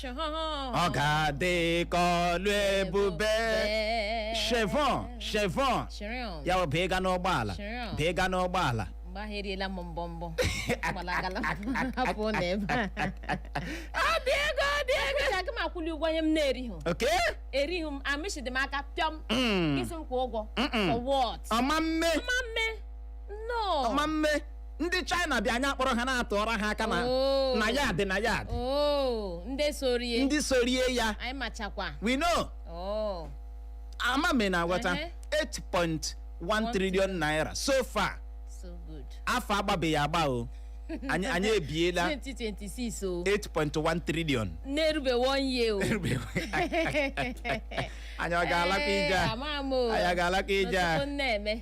ọ ga-adị ka ọlụ ebube. Chevron ya bụ bịga n'ụgbọala bịga n'ụgbọala Bahiriela mbombo. Malagala. Hapo neba. Diego. Jaga makuli ugwanye m na-eri hu. Okay? Eri hu amishi de maka piom. Isim kwa ụgwọ. For what? Amamme. No. Amamme. Ndị China bịa anya kpọrọ ha na-atụọrọ ha aka na yard. Oh, ndị sorie ya. Anyị machakwa. We know. Oh. Amamme na wata 8.1 trillion naira so far. So good. Afọ agbabeghị agba o. Anyị ebiela 2026 o. 8.1 trillion. Na-erube 1 year o. Anyị ọ ga-alaka ije a. Anyị ga-alaka ije a.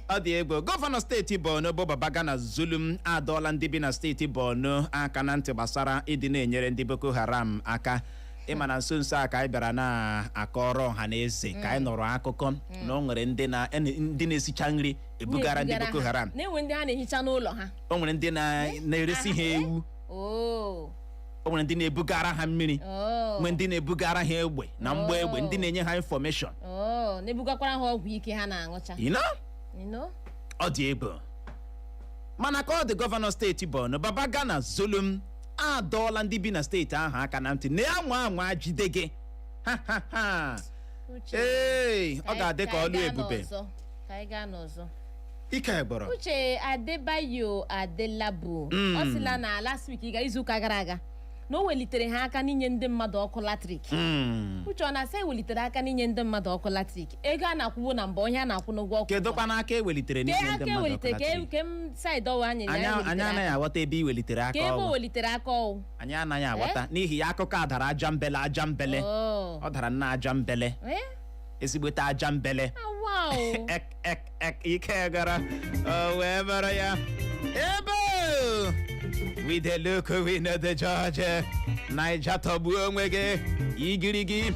Ọ dị egwu. Gọvanọ steeti Borno bụ Babagana Zulum adọọla ndị bi na steeti Borno aka na ntị gbasara ịdị na-enyere ndị Boko Haram aka. Ịma na nso a ka anyị bịara na-akọrọ ọha na eze ka anyị nọrọ akụkọ na o nwere ndị na-esicha nri ebugara ndị Boko Haram. Na-enwe ndị ha na-ehicha n'ụlọ ha. O nwere ndị na-eresi ha ewu. O nwere ndị na-ebugara ha mmiri. Nwere ndị na-ebugara ha egbe na mgba egbe ndị na-enye ha information. Na-ebugakwara ha ọgwụ ike ha na-aṅụcha. You know? Ọ dị egwu. Mana ka ọ dị gọvanọ steeti Borno Babagana Zulum adọọla ndị bi na steeti ahụ aka na ntị na-anwa jide gị. Ọ ga-adị ka ọlụ ebube. Ka anyị gaa n'ọzọ. Ike gbọrọ. Uche Adebayo Adelabu ọ sịla na last week izuụka gara aga na o welitere ha aka n'inye ndị mmadụ ọkụ latrik. Uche ọ na-asa ewelitere aka n'inye ndị mmadụ ọkụ latrik. Ego a na-akwụwo na mbụ onye a na-akwụ n'ụgwọ ọkụ. Kedụkwa n'aka ewelitere n'inye ndị mmadụ ọkụ latrik? Ke m saịdị ọwa anyị anaghị aghọta ebe iwelitere aka ọwụ. Ka ebe o welitere aka ọwụ. Anyị anaghị aghọta n'ihi ya akụkọ a dara aja mbele. Ọ dara nna aja mbele. Ezigbote aja mbele. Ike gara wee bara ya ebe with the look we know the Georgia Naija tọgbuo onwe gị igirigi.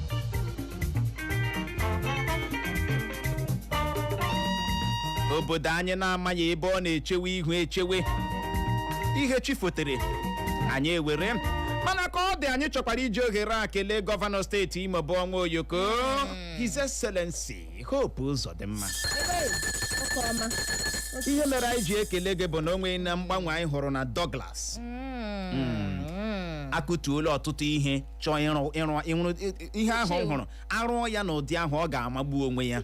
Obodo anyị na-amaghị ebe ọ na-echewe ihu echewe ihe chi fotere anyị ewere mana ka ọ dị anyị chọkwara iji ohere a kelee gọvanọ steeti Imo bụ Onwe Oyoko His Excellency Hope Uzodimma. Ihe mere anyị ji ekele gị bụ na onwe na mgbanwe anyị hụrụ na Douglas akụtuola ọtụtụ ihe chọọ ịrụ ihe ahụ hụrụ arụọ ya n'ụdị ahụ ọ ga-amagbu onwe ya.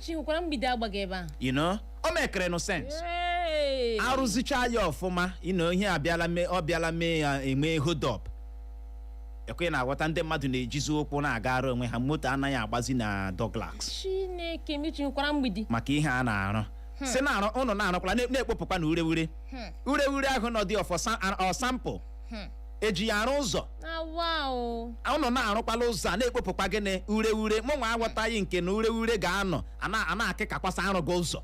You know, o mekere no sense. Arụzicha ya ọfụma ihe ọ bịala mee ya eme hold up. Ekwe na-aghọta ndị mmadụ na-ejizi ụkwụ na-agara onwe ha moto anaghị agbazi na Douglas. Chineke mechikwara mgbidi maka ihe a na-arụ si na-arụ ụnụ na-arụkwala na-ekpopụkwa na urewure ahụ nọ dị ọ sampụ eji ya arụ ụzọ ụnụ na-arụkwala ụzọ a na-ekpopụkwa gị na urewure mụ nwa aghọtaghị nke na urewure ga-anọ a na-akịkakwasa arụ gị ụzọ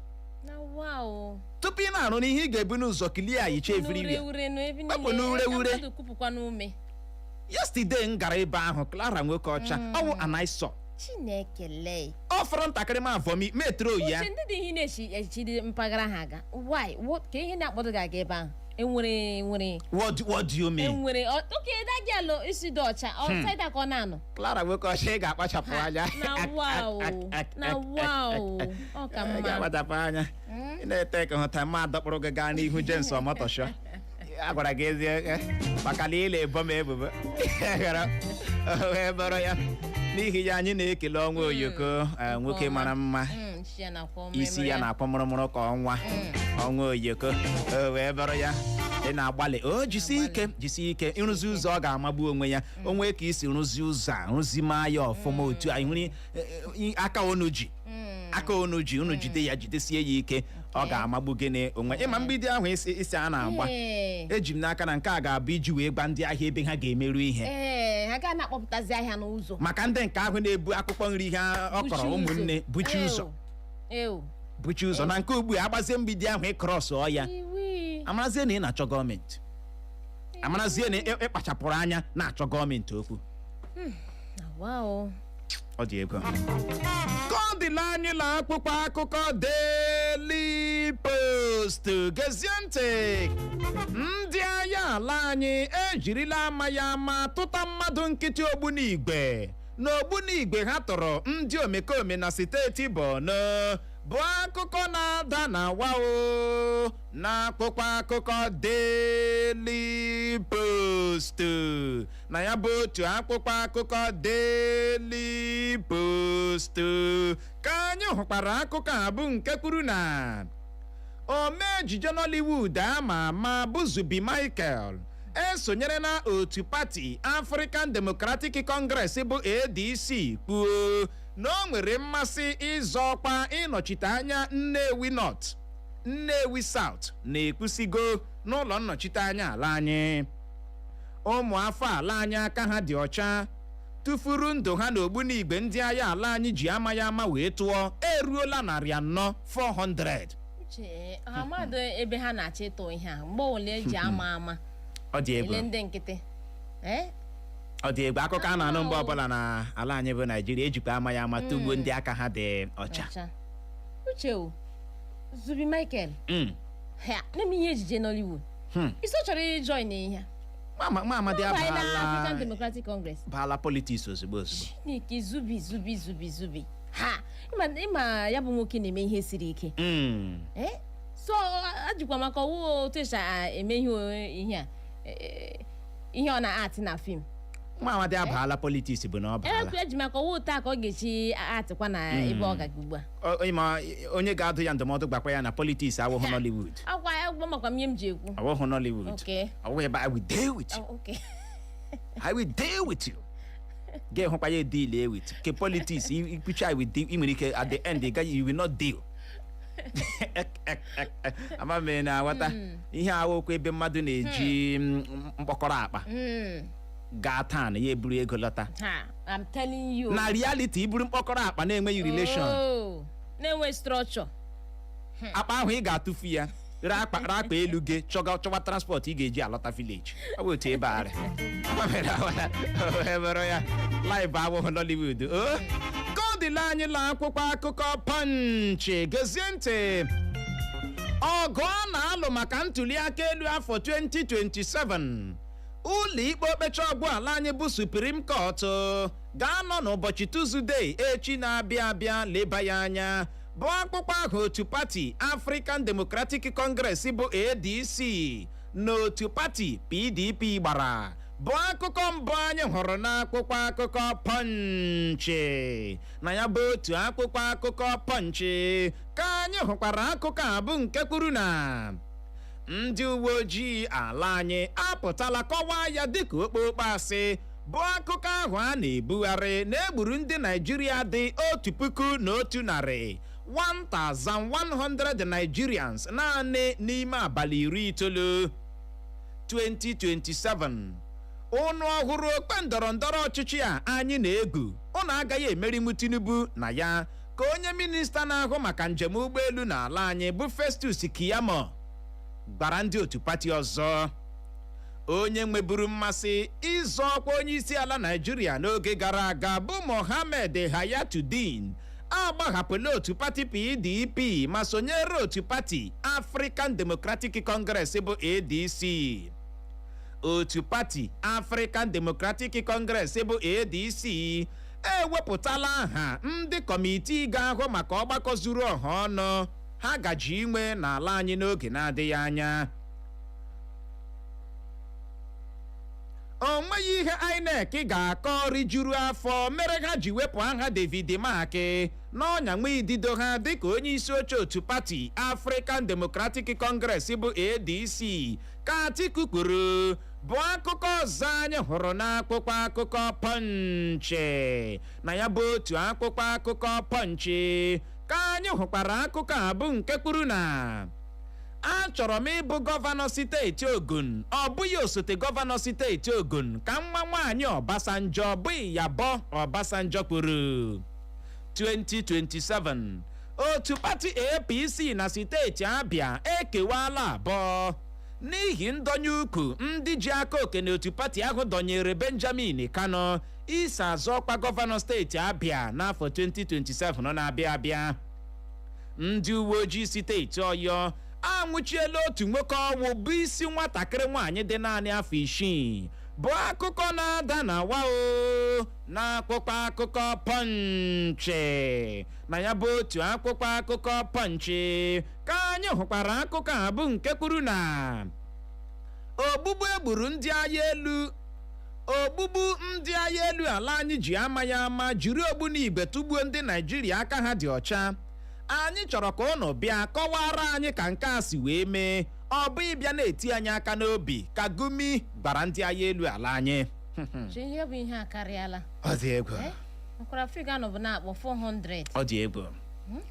tupu ị na-arụ n'ihe ị ga-ebu n'ụzọ kilia yicha eviriwe n'ume. Yesterday m gara ebe ahụ Clara nwoke ọcha ọwụ anaisọ Chinekele ọ fọrọ ntakịrị m avọmi metro ya ndị dị ihe na-echi dị mpaghara ha aga why ka ihe na-akpọdo gị aga ebe ahụ enwere what do you mean enwere oke dagialo isi dị ọcha ọsaida ka ọ na-anọ Clara nwoke ọcha ị ga-akpachapụ anya na wow ọ ka mma ga-akpachapụ anya ị na-ete ka hụta ma adọkpụrụ gị gaa n'ihu James Omotosho a gwara gị ezie maka na ile ebo m ebubo wee bụrụ ya n'ihi ya anyị na-ekele Onwe Oyoko nwoke mara mma isi ya na-akpọ mụrụmụrụ ka ọnwa Onwe Oyoko wee bụrụ ya ị na-agbalị jisi ike ịrụzi ụzọ ọ ga-amagbu onwe ya onwe ka isi rụzi ụzọ a rụzi maa ya ọfụma otu anyị nwere aka unu ji unu jide ya jidesie ya ike ọ ga-amagbu gị onwe ịma mgbidi ahụ isi a na-agba eji m n'aka na nke a ga-abụ iji wee gba ndị ahịa ebe ha ga-emerụ ihe ha ga na-akpọpụtazi ahịa n'ụzọ maka ndị nke ahụ na-ebu akwụkwọ nri ha ọ kọrọ ụmụnne buchi ụzọ na nke ugbu a agbazie mgbidi ahụ ịkrọsụọ ya amarazie na ị na-achọ gọọmenti amarazie na ịkpachapụrụ anya na-achọ gọọmenti okwu ọ dị ego ka ọ dịla anyị na akwụkwọ akụkọ Daily Post Post gezie ntị ndị agha ala anyị ejirila ama tụta mmadụ nkịtị Ogbunigwe n'Ogbunigwe ha tọrọ ndị omekome na steeti Borno bụ akụkọ na-ada na wao na akwụkwọ akụkọ Daily Post na ya bụ otu akwụkwọ akụkọ Daily Post ka anyị hụkwara akụkọ a bụ nke kwuru na omee ejije Nollywood ama bụ Zubi Michael esonyere na otu pati African Democratic Congress bụ ADC kwuo na o nwere mmasị ịzọ ọkwa ịnọchite anya Nnewi North, Nnewi South na-ekwusigo n'ụlọ nnọchite anya ala anyị. Ụmụafọ ala anyị aka ha dị ọcha tụfuru ndụ ha n'Ogbunigwe ndị agha ala anyị ji ama wee tụọ eruola 400. Amadụ ebe ha na-achọ ịtụ ihe a mgbe ole eji ama ọ dị egwu ele ndị nkịtị ọ dị egwu akụkọ a na-anụ mgbe ọbụla na ala anyị bụ Naijiria ejikwa ama tụgbuo ndị aka ha dị ọcha. Uche Zubi Michael na-eme ihe ejije Nollywood iso chọrọ ịjoin ihe Amadi African Democratic Congress baala politiks ozugbo Chineke Zubi ha ịma ya bụ nwoke na-eme ihe siri ike so ajikwa maka ọwụ otu esi eme ihe a ihe ọ na-atị na fim Amadi abaala politiks bụ na ọ baala eji maka ọwụ taa ka ọ ga-echi atịkwa na ebe ọ gaga ugbu a onye ga-adụ ya ndụmọdụ gbakwa ya na politiks awụghụ Nollywood agwa makwa m ihe m ji ekwu awụghụ Nollywood awụghị ebe I will deal with you I will deal with you gị hụkwa ya deal with ke politiks ikpuchi I will deal ị nwere ike at the end you will not deal amame na aghọta ihe awụkwa ebe mmadụ na-eji mkpọkọrọ akpa gaa taa na ya eburu ego lọta I'm telling you na reality iburu mkpọkọrọ akpa na-enweghị relation na-enwe structure akpa ahụ ị ga-atụfu ya re akpa elu gị chọwa transport ị ga-eji alọta village ọ bụ otu ebe arị emere ya live awụghụ Nollywood godile anyị la akwụkwọ akụkọ Punch gezie ntị ọgụ a na-alụ maka ntụliaka elu afọ 2027 ụlọ ikpe okpecha ọgbụala anyị bụ Supreme Court ga-anọ n'ụbọchị Tuzdee echi na-abịa leba ya anya bụ akpụkpọ ahụ otu pati African Democratic Congress bụ ADC na otu pati PDP gbara bụ akụkọ mbụ anyị hụrụ n'akwụkwọ akụkọ Punch na ya bụ otu akwụkwọ akụkọ Punch ka anyị hụkwara akụkọ a bụ nke kwuru na ndị uwe ojii ala anyị apụtala kọwaa ya dịka okpokpo asị bụ akụkọ ahụ a na-ebugharị na egburu ndị Naijiria dị 1,100 1,100 Nigerians naanị n'ime abalị 19 2027 ụnụ ọhụrụ okpe ndọrọndọrọ ọchịchị a anyị na-egwu ụnụ agaghị emerinwu Tinubu na ya ka onye minista na-ahụ maka njem ụgbọelu n'ala anyị bụ Festus Keyamo gbara ndị otu pati ọzọ onye nweburu mmasị ịzọ ọkwa onye isi ala Naịjirịa n'oge gara aga bụ Mohammed Hayatuddin agbahapụla otu pati PDP ma sonyere otu pati African Democratic Congress bụ ADC. Otu pati African Democratic Congress bụ ADC ewepụtala aha ndị kọmitii ga-ahụ maka ọgbakọ zuru ọha ọnụ ha gaji inwe n'ala anyị n'oge na-adịghị anya. O nweghị ihe INEC ga-akọ rijuru afọ mere ha ji wepụ aha David Mark n'ọnya nwe idido ha dịka onye isi oche otu pati African Democratic Congress bụ ADC ka Atiku kwuru bụ akụkọ ọzọ anyị hụrụ n'akwụkwọ akụkọ Punch na ya bụ otu akwụkwọ akụkọ Punch ka anyị hụkwara akụkọ a bụ nke kwuru na achọrọ m ịbụ gọvanọ steeti Ogun ọ bụghị osote gọvanọ steeti Ogun ka nwa nwaanyị Obasanjo bụghị ya bọ Obasanjo kwuru. 2027 otu pati APC na steeti Abia ekewala abụọ n'ihi ndọnye ukwu ndị ji aka oke n'otu pati ahụ dọnyere Benjamin Kano isi azọ ọkwa gọvanọ steeti Abia n'afọ 2027 na-abịa abịa. Ndị uwe ojii steeti Ọyọ anwụchiela otu nwoke ọnwụ bụ isi nwatakịrị nwaanyị dị naanị afọ 6 bụ akụkọ na-ada na wa o n'akwụkwọ akụkọ Pọnchị. na ya bụ otu akwụkwọ akụkọ Pọnchị ka anyị hụkwara akụkọ a bụ nke kwuru na ogbugbu egburu ndị agha elu ala anyị ji amaghị ama jiri ogbunigwe tụgbuo ndị Naịjirịa aka ha dị ọcha. anyị chọrọ ka ụnụ bịa kọwara anyị ka nke a si wee mee, ọ bụ ịbịa na-eti anyị aka n'obi ka Gumi gbara ndị agha elu ala anyị. ihe bụ ihe akarịala. Ọ dị egwu. Nkwara figa nọ bụ na-akpọ 400. Ọ dị egwu.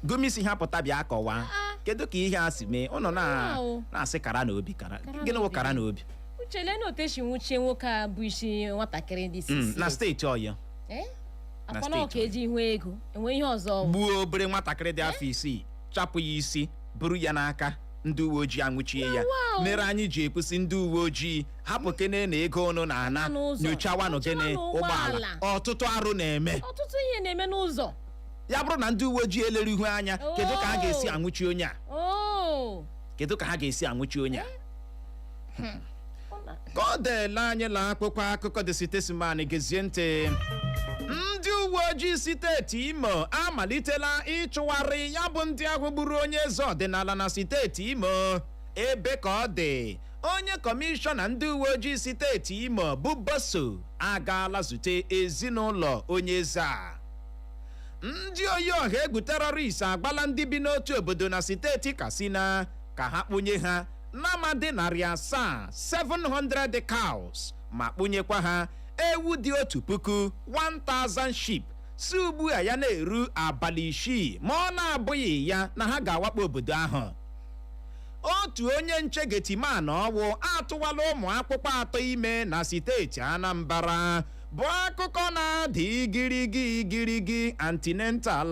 Gumi si ha pụta bịa kọwaa kedu ka ihe a si mee, ụnụ na-asị kara n'obi. Gịnị wụ kara n'obi? Uchele na oteshi nwuchie nwoke a bụ isi nwatakịrị dị isi na steeti Ọyọ. akwana ọka eji ihu ego enwe ihe ọzọ gbuo obere nwatakịrị dị afọ 6 chapụ ya isi buru ya n'aka ndị uwe ojii anwụchie ya. mere anyị ji ekwusi ndị uwe ojii hapụ kene na ego ọnụ na ana nyochawanụ gịnị ụgbọala. ọtụtụ arụ na-eme, ọtụtụ ihe na-eme n'ụzọ. ya bụrụ na ndị uwe ojii elere ihu anya, kedu ka ha ga-esi anwụchi onye a? Kedu ka ha ga-esi anwụchi onye a? ka ọ deela anyị la akpụkpọ akụkọ dị sitesiman gezie ntị. ndị uwe ojii steeti Imo amalitela ịchụgharị ya bụ ndị ahụ gburu onye eze ọdịnala na steeti Imo. ebe ka ọ dị, onye kọmishọna ndị uwe ojii steeti Imo bụ Boso agaala zute ezinụlọ onye eze a. ndị oyi ọha egwu terọrist agbala ndị bi n'otu obodo na steeti Katsina ka ha kpunye ha n'amadi 700 cows ma kpunyekwa ha ewu dị 1,000 sheep. si ugbu a ya na-eru abalị 6 ma ọ na-abụghị ya na ha ga-awakpo obodo ahụ. otu onye nche getiman ọwụ atụwala ụmụ akwụkwọ 3 ime na steeti Anambra bụ akụkọ na-adị igirigi antinental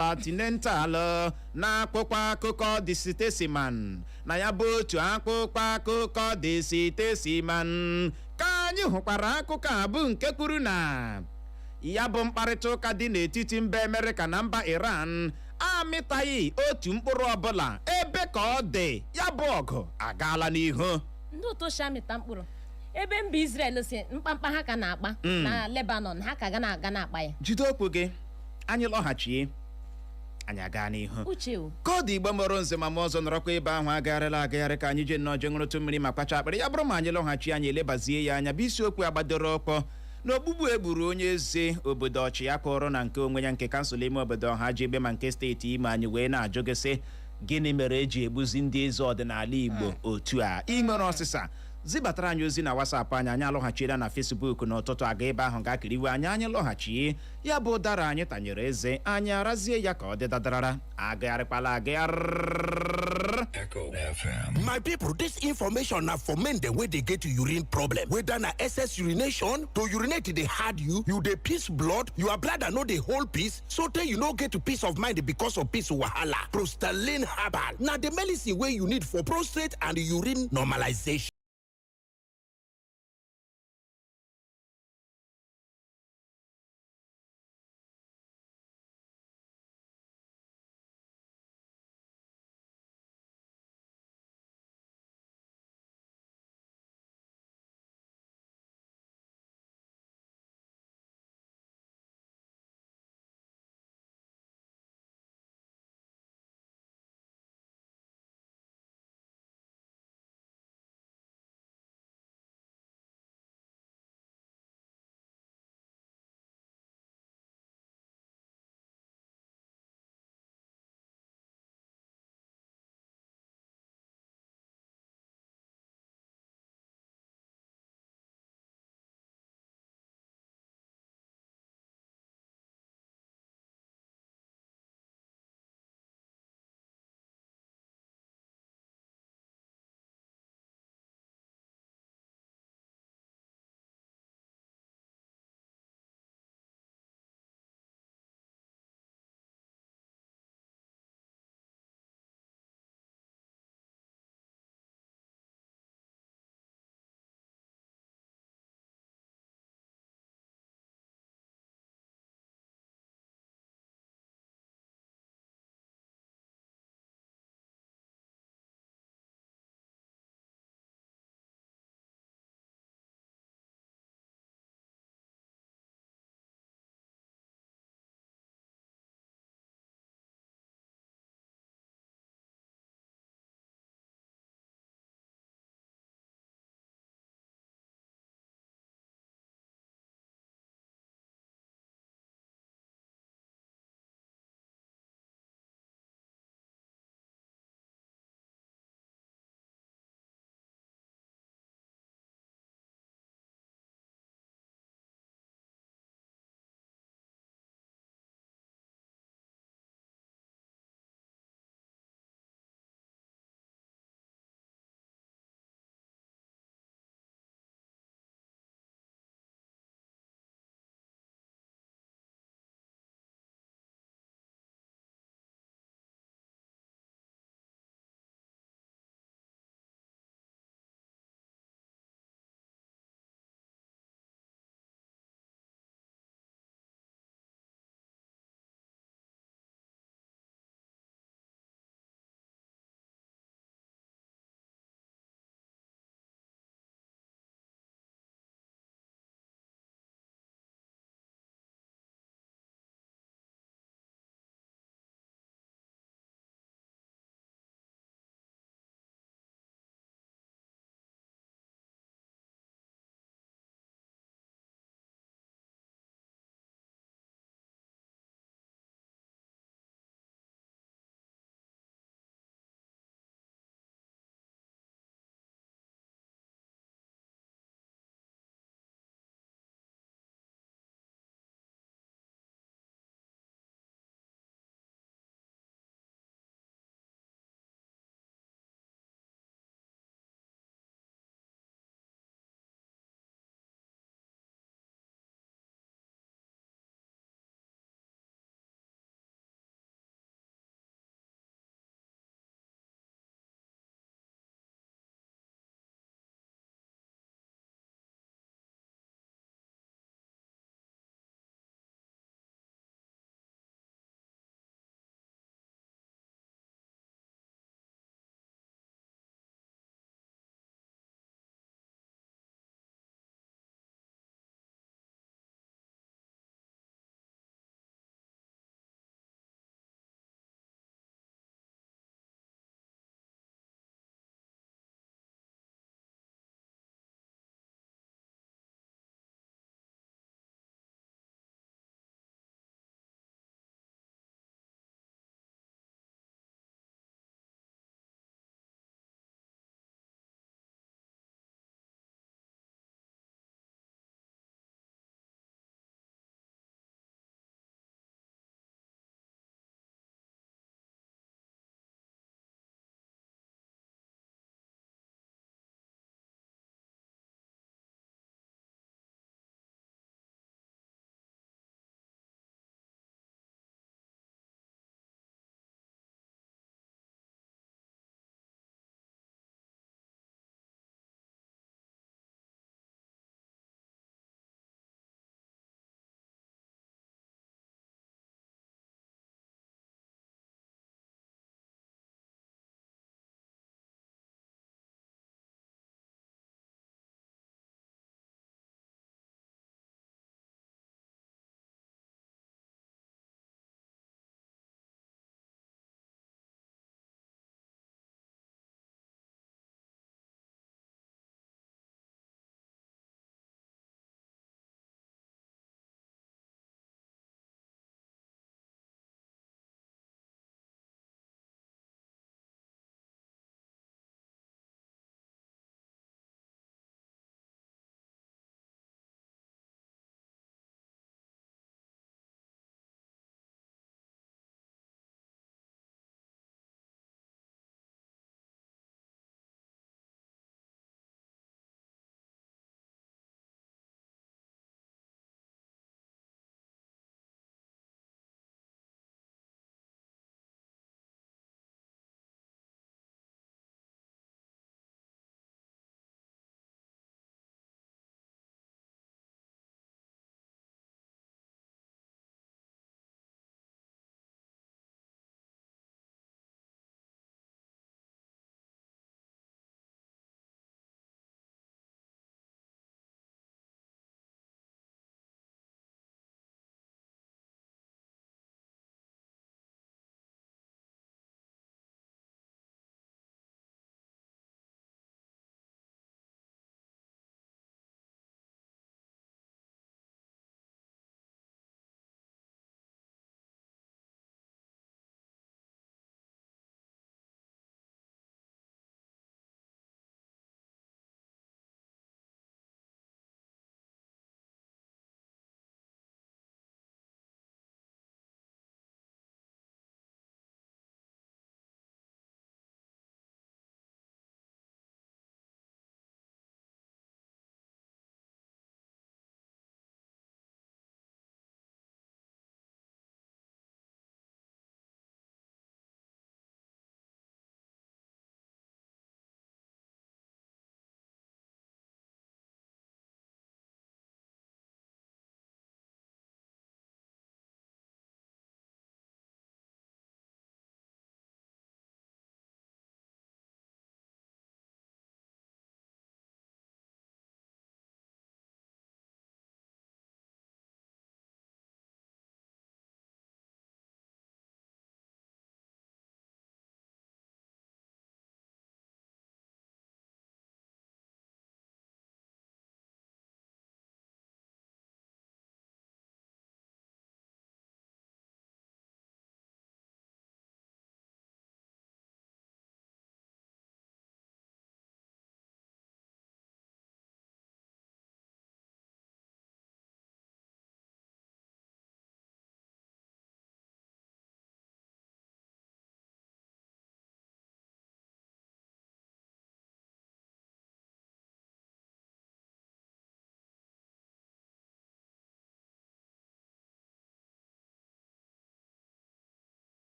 na akpụkpọ akụkọ dị sitesiman. na ya bụ otu akpụkpọ akụkọ dị sitesiman ka anyị hụkwara akụkọ a bụ nke kwuru na ya bụ mkparịta ụka dị n'etiti mba Amerịka na mba Iran amịtaghị otu mkpụrụ ọbụla. ebe ka ọ dị, ya bụ ọgụ agaala n'ihu. ndị otoshi amịta mkpụrụ ebe mba Israel si mkpamkpa ha ka na-akpa na Lebanon ha ka ga na-akpa ya. jide okwu gị, anyị lọghachie anyị aga n'ihu. ka ọ dị Igbo mụrụ nze ma m ọzọ nọrọkwa ebe ahụ agagharị ka anyị jee nnọọ jee ṅụrụtụ mmiri ma kpacha akpịrị. ya bụrụ ma anyị lọghachi anyị elebazie ya anya bụ isiokwu agbadoro ọkpọ na ogbugbu egburu onye eze obodo Ochia kwuuru na nke onwe ya nke kansụl ime obodo Ohaji Egbema nke steeti Imo. anyị wee na-ajụ gị sị gịnị mere eji egbuzi ndị eze ọdịnala Igbo otu a? ị nwere ọsịsa zibatara anyị ozi na WhatsApp anyị alọghachiela na Facebook n'ụtụtụ aga ebe ahụ ga-akiriwe anyị lọghachie ya bụ ụdara anyị tanyere eze anyị arazie ya ka ọ dị dadarara agagharịkwala agagharị. My people, this information na for men dem wey dey get urine problem, whether na excess urination, to urinate dey hard you dey piss blood, your bladder no dey hold peace, so tey you no get peace of mind because of piss wahala. Prostalane herbal na the medicine wey you need for prostate and urine normalization.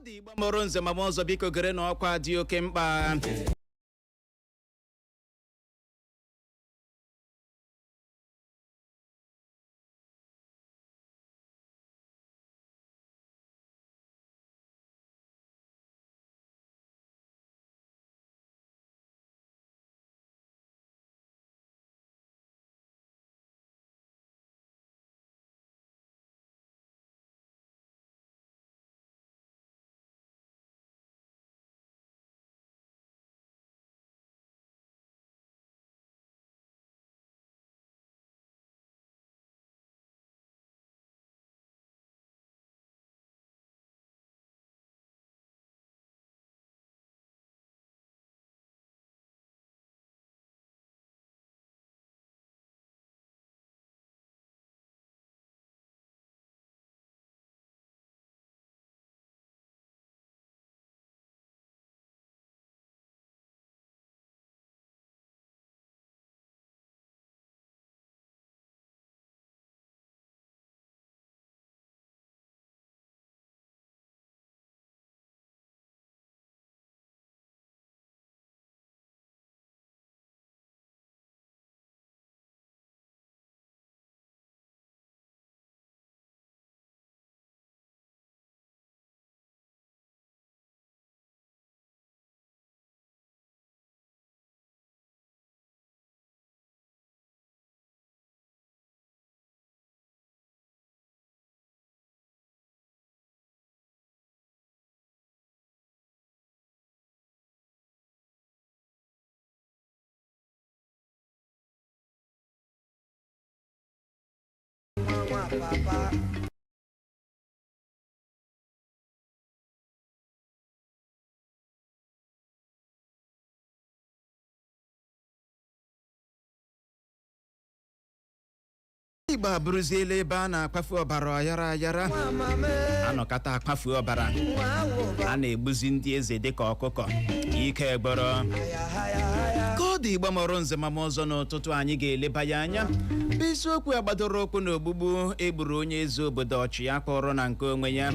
dị Igbo mụrụ nze ma ọzọ biko gere na ọkwa dị oke mkpa. Papa. Igbo abụrụziela ebe a na-akpafu ọbara ayara ayara, anọkata akpafu ọbara, a na-egbuzi ndị eze dịka ọkụkọ ike egboro. Ka ọ dị Igbo mụrụ nze ma ọzọ n'ụtụtụ anyị ga-eleba ya anya bụ isiokwu ya gbadoro okwu na ogbugbu egburu onye eze obodo Ochia kpọrọ na nke onwe ya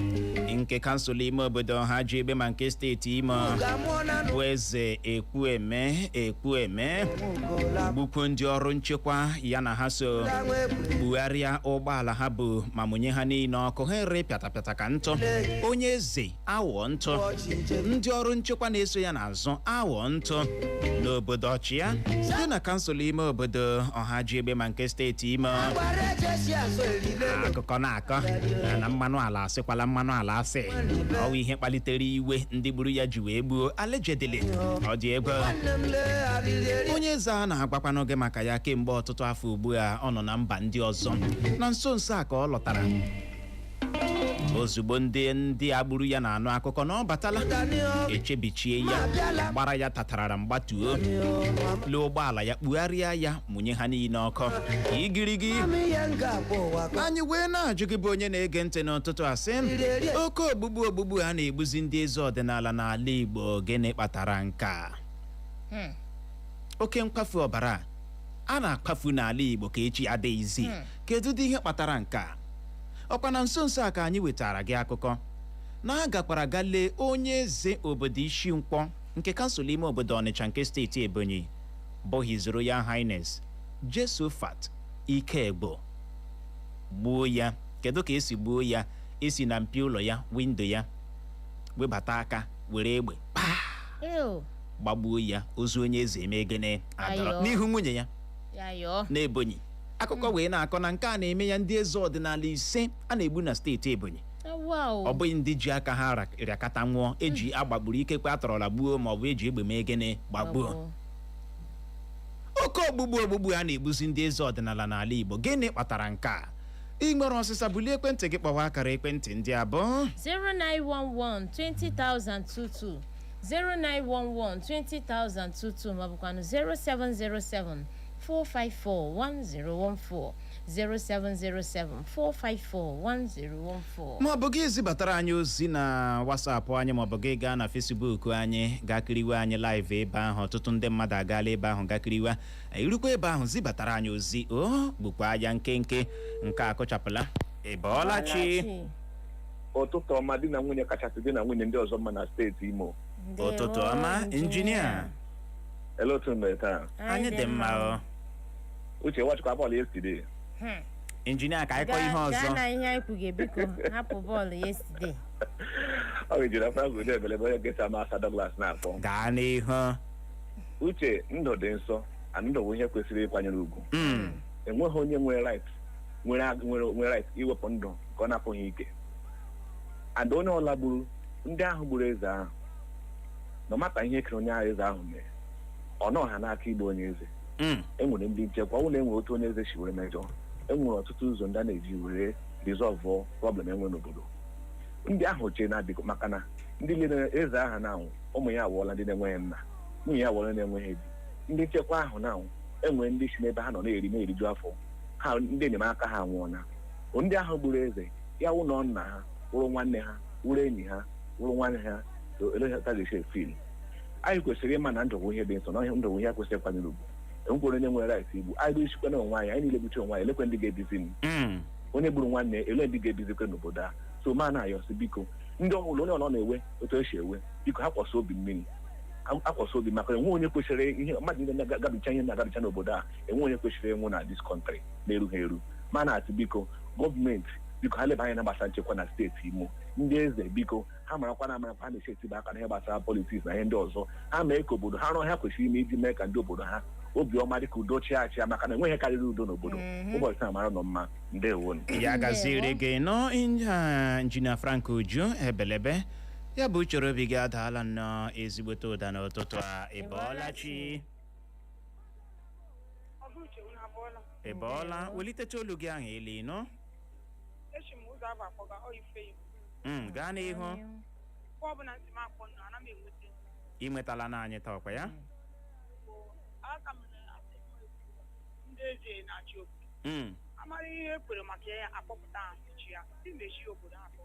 nke kansụl ime obodo Ohaji Egbema nke steeti Imo bụ eze Ekwueme gbukwuo ndị ọrụ nchekwa ya na ha so kpugharia ụgbọala ha bụ ma munye ha niile ọkụ, ha ere piata ka ntụ. Onye eze awọ ntụ, ndị ọrụ nchekwa na-eso ya n'azụ awọ ntụ n'obodo Ochia dị na kansụl ime obodo Ohaji Egbema nke steeti Imo. Akụkọ na-akọ na mmanụ ala asịkwala mmanụ ala asị, ọwụ ihe kpalitere iwe ndị gburu ya ji wee gbuo allegedly. Ọ dị egwu. Onye eze a na-agwakwa n'oge maka ya kemgbe ọtụtụ afọ ugbu a ọ nọ na mba ndị ọzọ. Na nso nso a ka ọ lọtara ozugbo ndị agburu ya na-anụ akụkọ na ọ batala, echebichie ya, gbara ya tatarara mgbatuo, lee ụgbọala ya, kpugharia ya, munye ha niile ọkụ. Igirigi anyị wee na-ajụ gị bụ onye na-ege ntị n'ụtụtụ asị, oke ogbugbu a na-egbuzi ndị eze ọdịnala n'ala Igbo, gịnị kpatara nkea? Oke mkpafu ọbara a na-akpafu n'ala Igbo ka echi adịghịzi. Kedu dị ihe kpatara nkea? Ọkwa na nso nso a ka anyị wetara gị akụkọ na a gakwara ga lee onye eze obodo isi nkwọ nke kansụl ime obodo Ọnịcha nke steeti Ebonyi bụ His Royal Highness Jesofat Ikegbo gbuo ya. Kedu ka esi gbuo ya? Esi na mpi ụlọ ya, windo ya, webata aka were egbe gbagbuo ya. Ozu onye eze emegene adọrọ n'ihu nwunye ya n'Ebonyi. Akụkọ wee na-akọ na nke a na-eme ya ndị eze ọdịnala ise a na-egbu na steeti Ebonyi. Ọ bụghị ndị ji aka ha rịakata nwụọ, eji agbagburu ikekwe atọrọla gbuo ma ọ bụ eji egbe megene gbagbuo. Oke ogbugbu a na-egbuzi ndị eze ọdịnala n'ala Igbo, gịnị kpatara nke a? Ị nwere ọsịsa, bulie ekwentị gị kpọwa akara ekwentị ndị abụọ 0911 20022 0911 20022 ma bụkwanụ 0707 4541014 0707 4541014. Ma ọ bụ gị zibatara anyị ozi na WhatsApp anyị, ma ọ bụ gị gaa na Facebook anyị gakiriwe anyị live ebe ahụ. Ọtụtụ ndị mmadụ agaala ebe ahụ gakiriwe, irukwa ebe ahụ zibatara anyị ozi. Gbukwa ya nkenke nke akụchapụla. Ị bọọla chi? ụtụtụ ọma di na nwunye kachasị di na nwunye ndị ọzọ mma na steeti Imo. Ụtụtụ ọma injinia. Ele otu mgbe taa? Anyị dị mma o. Uche wachịkwa bọọlụ yesterday. Injinia ka anyị kọọ ihe ọzọ. Gaa na ihe anyị kwuge biko hapụ bọọlụ yesterday. Ọ ga-ejiri afọ agụ dị ebelebe onye gesa Masa Douglas na-akpọ. Gaa n'ihu. Uche, ndụ dị nsọ, ndụ bụ ihe kwesịrị ịkwanyere ugwu. Enweghị onye nwere right iwepụ ndụ nke ọ na-apụghị ike. Ada onye ọla gburu ndị ahụ gburu eze ahụ na mata ihe kere onye ahụ eze ahụ mere ọ nọ ha n'aka igbu onye eze. Enwere ndị nchekwa ọ na enwere otu onye eze si were mejọ enwere ọtụtụ ụzọ ndị a na-eji were resolve problem enwe n'obodo. Ndị ahụ chee na-adịkọ maka na ndị lere eze ahụ na-anwụ ụmụ ya awụọla ndị na-enweghị nna nwunye ya awụọla na-enweghị di. Ndị nchekwa ahụ na-anwụ enwere ndị si n'ebe ha nọ na-eriju afọ ha ndị enyemaka ha nwụọna. Ndị ahụ gburu eze ya wụ nọ nna ha wụrụ nwanne ha wụrụ enyi ha wụrụ nwanne ha eleta ga-esi efil. Anyị kwesịrị ịma na ndụ bụ ihe dị nsọ na ndụ bụ ihe kwesịrị ịkwanyere ugwu. Enwekwere onye nwere right igbu anyị bụ isikwa na onwe anyị niile gbuche onwe anyị elekwe ndị ga-ebizi onye gburu nwanne ele ndị ga-ebizikwe n'obodo a. So ma na-ayọsị biko ndị ọhụrụ onye ọnọ na-ewe otu esi ewe biko ha kwọsị obi mmiri akwọsị obi maka enwe onye kwesịrị ihe mmadụ niile na-agabicha ihe na-agabicha n'obodo a enwe onye kwesịrị ịnwụ na dis kọntrị na-erughị eru. Ma na-atụ biko gọọmenti biko ha leba anya na gbasara nchekwa na steeti Imo. Ndị eze biko ha marakwa na amarakwa ha na-esi etiba aka na ihe gbasara politiks na ihe ndị ọzọ ha mee ka obodo ha rụọ ha kwesịrị ime iji mee ka ndị obodo ha obiọma dịka udo chia achịa maka na enweghị karịrị udo n'obodo. Ụbọchị taa mara nọ mma ndewo. Ya gaziri gị nọ injinia Frank Uju ebelebe ya bụ uchoro obi gị adaala nnọọ ezigbote ụda n'ụtụtụ a. Ịbọọla welitete olu gị ahụ eli nọ. Gaa n'ihu. Ị nwetala na anyị taa ọkwa ya? Ndị eze na-achị obodo amara ihe ekwere maka ya akpọpụta ahụchi ya imechi obodo ahụ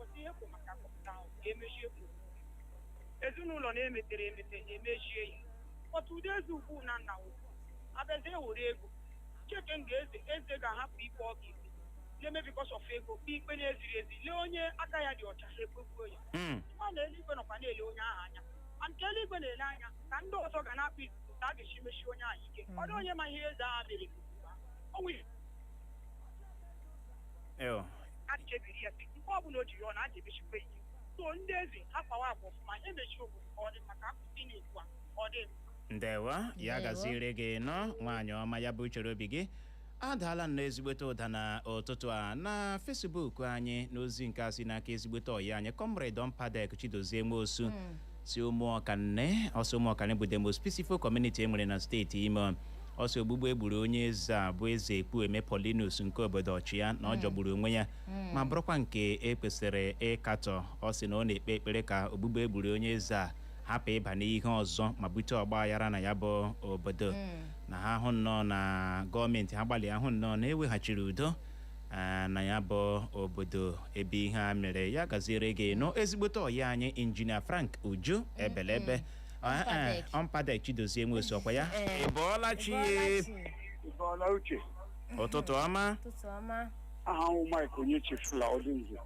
ọdị ihe kwere maka akpọpụta ahụ ga-emechi obodo ezinụlọ na-emetere emete emechie ya otu ụdị eze ukwu na nna ukwu abịazie were ego cheke nga eze ga-ahapụ ikpe ọ ga-ikpe na-eme bikos of ego kpe ikpe na-eziri ezi lee onye aka ya dị ọcha ha ekpegbuo ya nwa na eluigwe nọkwa na-ele onye ahụ anya ma nke eluigwe na-ele anya ka ndị ọzọ ga na-akpụ izu ka a ga-esi mechi onye ahụ ike ọ dị onye ma ihe eze ahụ mere achebiri ya nke ọ bụla o jiri ọ na-aja emechikwa ike. So ndị eze ha kpawa agba ọfụma emechi obodo ka ọ dị maka akụkọ na-ekwu ọ dị ndewa ya gaziri gị nọ nwaanyị ọma ya bụ uchoro obi gị adaala nnọọ ezigbote ụda na ụtụtụ a na Facebook anyị n'ozi nke a si n'aka ezigbote ọyị anyị Comrade Padek Chidozie Nwosu si ụmụọkanne ọsọ ụmụọkanne bụ the most peaceful community enwere na steeti Imo. Ọsọ ogbugbu egburu onye eze a bụ eze Ekpueme Paulinus nke obodo Ochia na ọ jọgburu onwe ya ma bụrụkwa nke ekwesịrị ịkatọ. Ọ sị na ọ na-ekpe ekpere ka ogbugbu egburu onye eze a hapụ ịba n'ihe ọzọ ma bute ọgba aghara na ya bụ obodo na ha hụ nnọọ na gọọmenti ha gbalị ahụ nnọọ na eweghachiri udo na ya bụ obodo ebe ihe a mere. Ya gaziere gị nọ ezigbote ọyị anyị injinia Frank Uju ebelebe Padek Chidozie Nwosu ọkwa ya. Ịbọọla chi Uche. ụtụtụ ọma. Aha m Mike onye chefula ọdịnze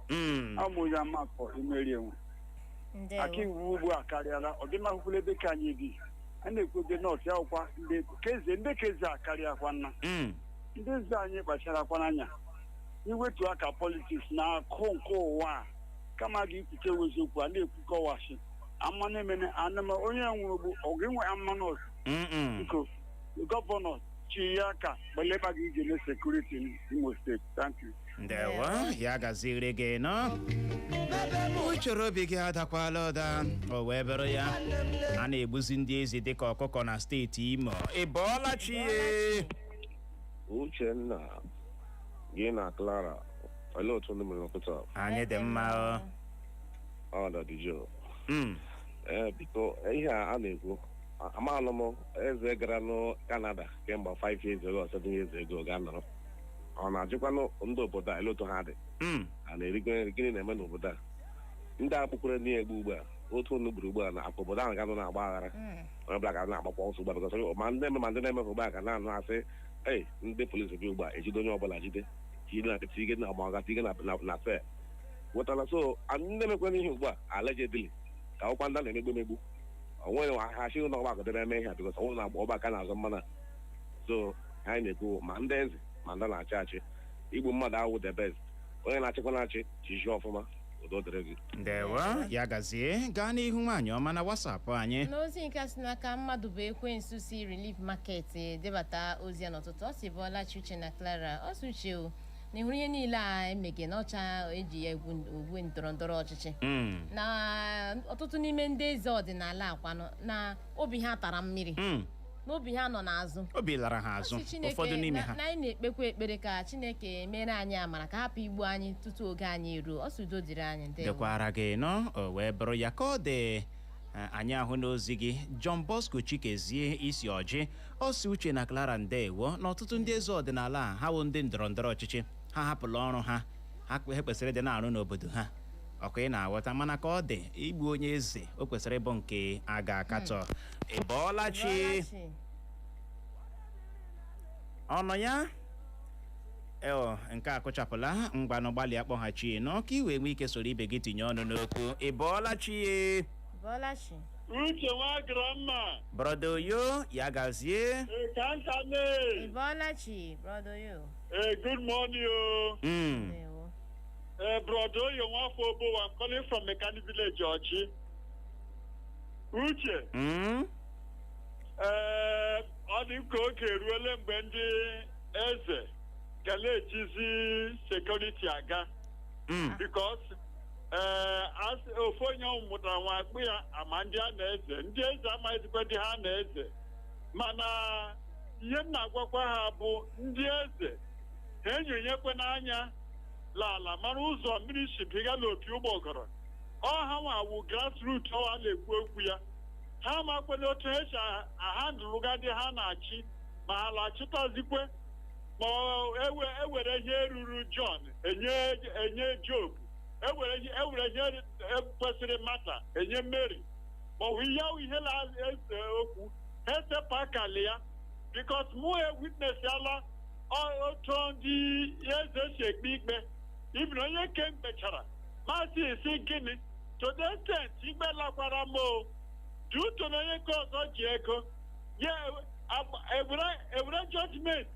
amụ ya mapọ imeri enwe aka iwu ugbu a karịala ọdịmakwụkwọ ebe ka anyị bi a na-ekwebe nọọsụ ya ọkwa ndị keze a karịakwa nna ndị eze anyị kpacharakwa n'anya iwetu aka politiks na akụ nke ụwa kama gị ikwuche eziokwu a na-ekwukọwachi ama na-emene anama onye nwụrụ bụ ọgụ inwe amanọs biko gọvanọ chi ya ka gbaleba gị ije na sekuriti Imo steeti. Thank you. Ndewa ya gaziri gị nọ uchoro obi gị adakwala ụda o wee bụrụ ya a na-egbuzi ndị ezi dịka ọkụkọ na steeti Imo. Ịbọọla chi Uchenna gị na Clara olee otu ndị mere n'ụtụtụ anyị dị mma ọdọdịjo biko ihe a na-ekwu amaala m eze gara na Canada kemgbe 5 years ago 7 years ago ga nọrọ ọ na-ajụkwanụ ndị obodo a elotu ha dị a na-erigo nri gịnị na-eme n'obodo a ndị a kpụkwere ndị egbu ugbu a otu onu gburu ugbu a na akpa obodo ahụ ga-anụ na-agba aghara onye ọbụla ga na-agbakwa ọsọ ugbu a bịkọsọ ma ndị eme ma ndị na-emefu ugbu a ga na-anụ asị ndị polisi bi ugbu a ejide onye ọbụla jide tige na ọmagata ige na fe wetara so ndị mekwana ihe ugbu a allegedly ka ọkwa ndị na-emegbu onweghị hachi ụlọ ọgbakọ debe eme ihe bikọs ọnwụ na-agba ọgbaka na-azụ mmana so anyị na-ekwu ma ndị eze ma ndị na-achị achị igbu mmadụ awụ the best onye na-achịkwa na-achị chiji ọfụma udo dịrị gị ndewa ya gazie gaa n'ihu nwaanyị ọma na WhatsApp anyị n'ozi nke si n'aka mmadụ bụ ekwensu si Relief Market debata ozi ya n'ụtụtụ ọ si bụọla Uche na Clara ọ si Uche o na ịhụrụ ihe niile a emege n'ọcha eji ya egwu ndọrọndọrọ ọchịchị na ọtụtụ n'ime ndị eze ọdịnala akwanụ na obi ha tara mmiri n'obi ha nọ n'azụ obi lara ha azụ ụfọdụ n'ime ha na anyị na-ekpekwa ekpere ka Chineke mere anyị amara ka hapụ igbu anyị tutu oge anyị eruo ọsụdo dịrị anyị dekwara gị nọ o wee bụrụ ya ka ọ dị anyị ahụ n'ozi gị John Bosco Chikezie isi ọjị ọsi Uche na Clara ndewo na ọtụtụ ndị eze ọdịnala ha wụ ndị ndọrọndọrọ ọchịchị ha hapụrụ ọrụ ha kwesịrị dị na-arụ n'obodo ha ọkụ ị na-aghọta mana ka ọ dị igbu onye eze o kwesịrị ịbụ nke a ga-akatọ ịbọọla chi ọnụ ya nke a kụchapụla mgbanụ gbalị akpọghachi n'ọka iwe nwee ike soro ibe gị tinye ọnụ n'okwu ịbọọla chi Uche nwa grandma. Brother Oyo, ya gazie. Ibola chi, Brother Oyo. Good morning, Brother Oyo, one for Bo, I'm calling from Mechanic Village, Ochia. Uche. On the cook, Ruel Bendi, Eze, Galechizi, security aga. Because as ofonyo mutawa kwa amandia na-eze ndị eze amaghịzikwa dị ha na-eze mana ihe m na-agwakwa ha bụ ndị eze ha enyonyekwe n'anya lala mara ụzọ mmiri shibiga n'opi ụgbọgọrọ ọha nwawu grassroot ọha na-ekwu okwu ya ha makwena otu ha si ahandụlụgadị ha na-achị ma ha lachịtazikwe ma ewere ihe ruru John enye Job ewere ihe kwesịrị mata enye Mary ma ọ bụ ihe na-ese okwu esepụ akali ya bikos mụ witness ala otu ndị eze si ekpe ikpe ibi na onye ke mkpechara masị esi gịnị to the extent ikpe lakwara m o duto na onye ke ọzọ ji ego ya ewere judgment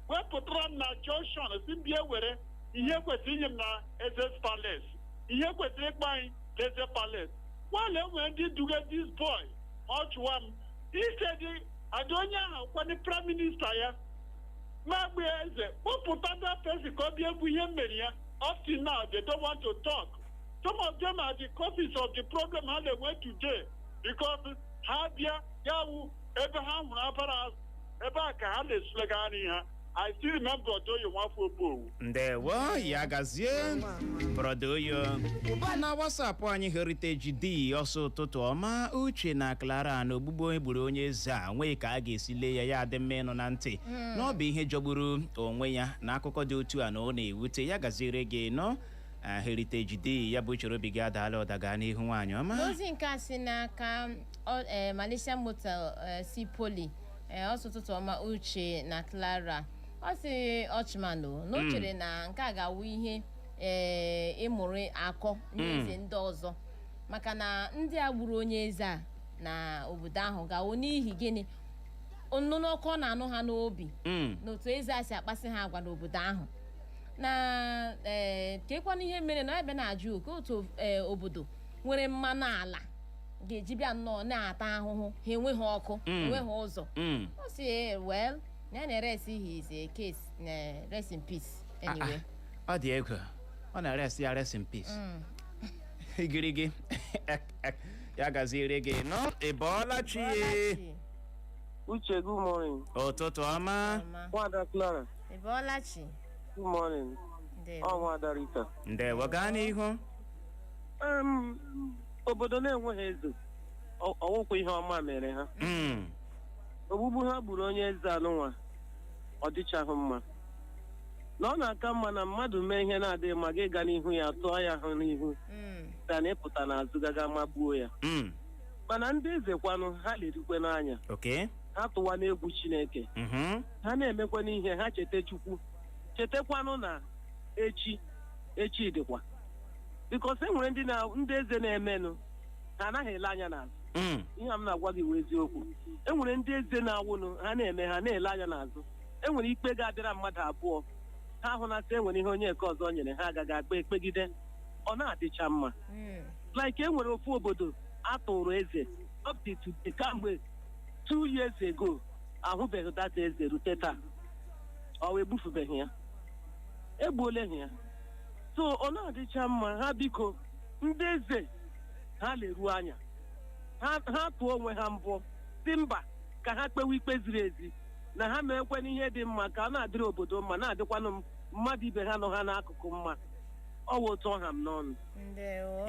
wepụtara m na junction si mbịa ewere ihe kwesịrị inye m na Eze's Palace ihe kwesịrị ịkpa anyị na Eze Palace nwale nwere ndị duga this boy ọ chụwa m ise dị adị onye ahụ kwanye prime minista ya magbe eze kpọpụta that person ka ọ bịa bụ ihe mere ya up till now they don't want to talk some of them are the causes of the problem ha na-enwe today because ha bịa ya wụ ebe ha hụrụ abara ebe a ka ha na-esulegharị ha I still remember Odoyo Nwafobo. Ndewo ya gazie Brother Oyo. Na WhatsApp anyị Heritage D ọsọ ụtụtụ ọma Uche na Clara na Ogbugbu egburu onye eze a nwee ka a ga-esi lee ya adị mma ịnụ na ntị na ọ bụ ihe jọgburu onwe ya na akụkọ dị otu a na ọ na-ewute ya gaziere gị nọ Heritage D ya bụ chere obi gị adaala ọdaga n'ihu nwaanyị ọma. N'ozi nke a si n'aka Malaysia Motor si Poli ọsọ ụtụtụ ọma Uche na Clara ọ sị ọchịmanụ na o chere na nke a ga-awụ ihe ịmụrụ akọ n'eze ndị ọzọ maka na ndị a gburu onye eze a na obodo ahụ ga-awụ n'ihi gịnị nnụnụ ọkụ na-anụ ha n'obi n'otu eze a si akpasị ha agwa n'obodo ahụ na kekwana ihe mere na ebe na-ajụ oke otu obodo nwere mmanụ ala ga-eji bịa nnọọ na-ata ahụhụ ha enweghị ọkụ enweghị ụzọ ọ sị well na-eresi his case na rest in peace anyway. Ọ dị egwu ọ na-eresi ya rest in peace igirigi ya gaziere gị nọ ịbọọla chi Uche, good morning. ụtụtụ ọma Nwada Clara. Ịbọọla chi. Good morning. Nwada Rita. ndewo gaa n'ihu. Obodo na-enweghị eze ọwụkwa ihe ọma mere ha ogbugbu ha gburu onye eze anụnwa ọ dịchaghị mma na ọ na-aka mma na mmadụ mee ihe na-adịghị mma gị gaa n'ihu ya tụọ ya ahụ n'ihu ka na ịpụta n'azụ gaga magbuo ya mana ndị eze kwanụ ha lerikwe n'anya ha tụwa n'egwu Chineke ha na-emekwa n'ihe ha cheta Chukwu chetakwanụ na echi dịkwa because enwere ndị eze na-emenụ ha anaghị ele anya n'azụ ihe m na-agwa gị wee eziokwu enwere ndị eze na-awụnụ ha na-eme ha na-ele anya n'azụ enwere ikpe ga-adịra mmadụ abụọ ha hụ na sị enwere ihe onye nke ọzọ nyere ha agaghị akpa ekpegide ọ na-adịcha mma like enwere ofu obodo atụrụ eze up to today kamgbe 2 years ago ahụbeghị data eze rute taa ọ wee gbufubeghị ya egbuoleghị ya so ọ na-adịcha mma ha biko ndị eze ha leruo anya ha tụọ onwe ha mbụ si mba ka ha kpewe ikpe ziri ezi na ha meekwe n'ihe dị mma ka a na-adịrị obodo mma na-adịkwanụ mmadụ ibe ha nọ ha n'akụkụ mma ọ wụ otu ọha m n'ọnụ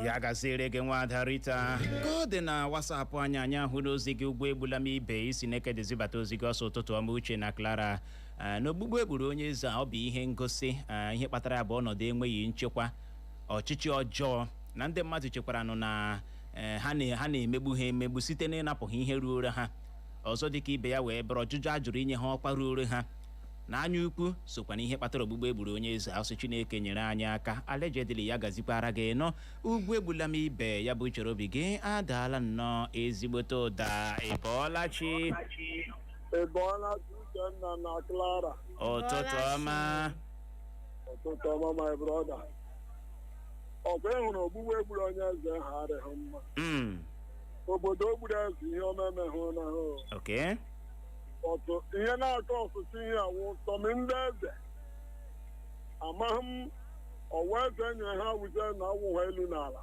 ya gaziere gị Nwaada Rita ka ọ dị na WhatsApp anyị ahụ n'ozi gị ugbo egbula m ibe isi nekede zibata ozi gị ọsọ ụtụtụ ọma Uche na Clara n'ogbugbu egburu onye eze ọ bụ ihe ngosi ihe kpatara ya bụ ọnọdụ enweghị nchekwa ọchịchị ọjọọ na ndị mmadụ chekwara nụ na ha na-emegbu ha emegbu site n'ịnapụ ha ihe ruoro ha ọzọ dịka ibe ya wee bụrụ ọjụjụ a jụrụ inye ha ọkwa ruoro ha na anya ukwu sokwa na ihe kpatara ogbugbu egburu onye eze asụ Chineke nyere anyị aka alejedili ya gazikwara gị nọ ugwu egbula m ibe ya bụ uchere obi gị adaala nnọọ ezigbote ụda ịbọọlachi Uchenna na Clara. ụtụtụ ọma my brother. Ọkwa ịhụrụ ogbugbu egburu onye eze ha adịghị mma. Obodo ogburu eze ihe omemehụ na ha. Okay. Ọtụ ihe na-akọ ọsụsụ ihe awụ sọmi ndị eze amaghị m ọwa eze nyere ha wuze na awụ ha elu n'ala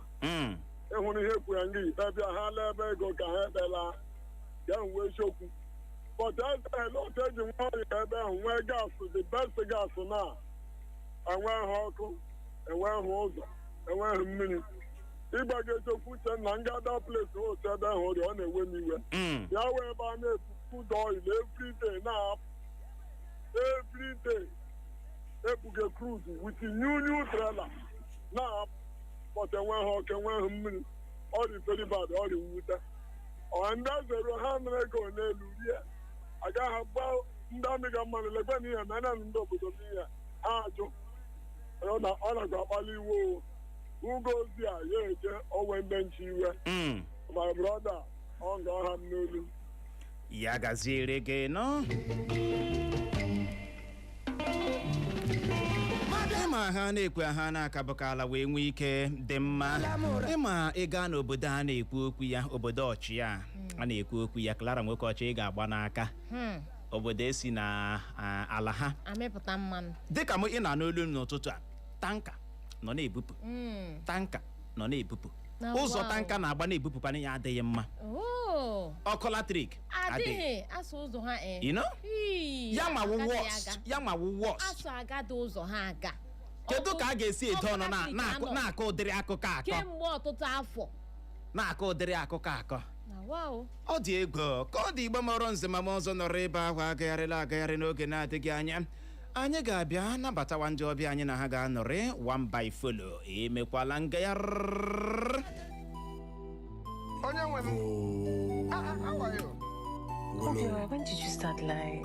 ịhụrụ ihe kwuru ndị ikpe bịa ha lee ebe ego ka ha ekpela ya wee chokwu but eze ele otu eji nwa ọrịa ebe ahụ nwee gasị the best gasị na enweghị ọkụ enweghị ụzọ enweghị mmiri ịgbaga echokwu uche na ngada place otu ebe ahụ ọ na-ewe m iwe ya wee ebe a na-ebu food oil every day ebuge cruise with new trailer now but enweghị ọkụ enweghị mmiri ọ dị very bad ọ dị mwute ndị zero ha mere ego n'elu rie agaghị agba ndị amị ga mmanụ legbe n'ihe mena ndị obodo n'ihe ha ajụ ọ na-agwa akpali iwe ugo ozi a ya eje onwe ndị nche iwe my brother ọ ga-ọha m n'olu ya gaziere gị nọ ịma ha na-ekwe ha na-akabụkala wee nwee ike dị mma ịma ịga n'obodo a na-ekwu okwu ya obodo Ochia a na-ekwu okwu ya Clara nwoke ọcha ị ga-agba n'aka obodo esi na ala ha amịpụta mmanụ dịka m ị na n'olu m n'ụtụtụ a tanka nọ na-ebupụ tanka nọ na-ebupụ ụzọ tanka na-agba na-ebupụkwana ya adịghị mma ọkụ latrik adịghị asụ ụzọ ha ya ma wụ wọs asụ agada ụzọ ha aga kedu ka a ga-esi edo ọnụ na-akọ ụdịrị akụkọ akọ kemgbe ọtụtụ afọ na-akọ ụdịrị akụkọ akọ ọ dị egwu ka ọ dị Igbo mọrọ nze ma ọzọ nọrọ ebe ahụ agagharị n'oge na-adịghị anya anyị ga-abịa nabatawa ndị ọbịa anyị na ha ga-anọrị one by follow emekwala ngagharị onye nwe m how are you? When did you start lying?